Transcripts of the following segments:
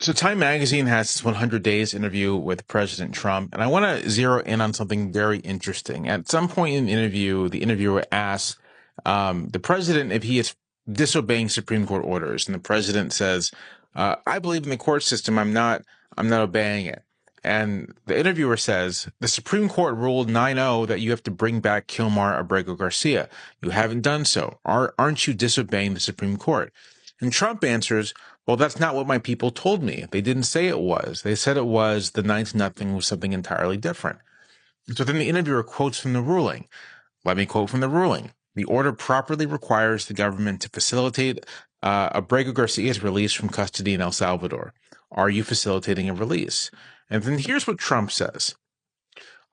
So Time Magazine has this 100 Days interview with President Trump, and I want to zero in on something very interesting. At some point in the interview, the interviewer asks the president if he is disobeying Supreme Court orders, and the president says, "I believe in the court system. I'm not obeying it." And the interviewer says, "The Supreme Court ruled 9-0 that you have to bring back Kilmar Abrego Garcia. You haven't done so. Aren't you disobeying the Supreme Court?" And Trump answers, "Well, that's not what my people told me. They didn't say it was. They said it was the 9-0 was something entirely different." So then the interviewer quotes from the ruling. Let me quote from the ruling. "The order properly requires the government to facilitate Abrego Garcia's release from custody in El Salvador. Are you facilitating a release?" And then here's what Trump says.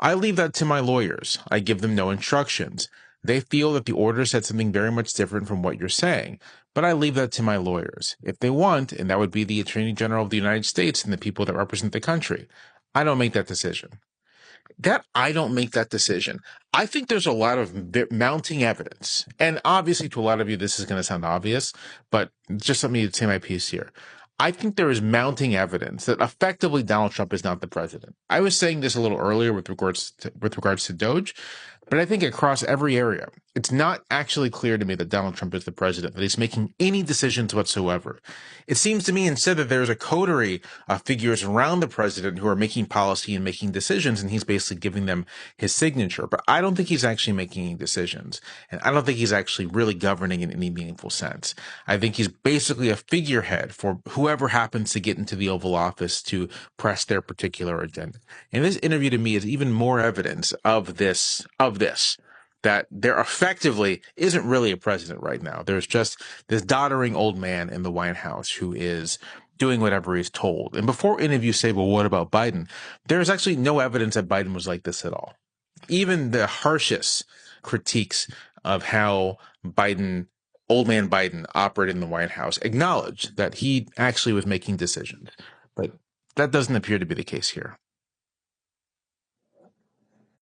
"I leave that to my lawyers. I give them no instructions. They feel that the order said something very much different from what you're saying, but I leave that to my lawyers. If they want, and that would be the Attorney General of the United States and the people that represent the country, I don't make that decision." That I don't make that decision. I think there's a lot of mounting evidence. And obviously, to a lot of you, this is going to sound obvious, but just let me say my piece here. I think there is mounting evidence that effectively Donald Trump is not the president. I was saying this a little earlier with regards to Doge, but I think across every area, it's not actually clear to me that Donald Trump is the president, that he's making any decisions whatsoever. It seems to me instead that there's a coterie of figures around the president who are making policy and making decisions, and he's basically giving them his signature. But I don't think he's actually making any decisions, and I don't think he's actually really governing in any meaningful sense. I think he's basically a figurehead for whoever happens to get into the Oval Office to press their particular agenda. And this interview to me is even more evidence of this, that there effectively isn't really a president right now. There's just this doddering old man in the White House who is doing whatever he's told. And before any of you say, well, what about Biden? There's actually no evidence that Biden was like this at all. Even the harshest critiques of how old man Biden operated in the White House acknowledged that he actually was making decisions. But that doesn't appear to be the case here.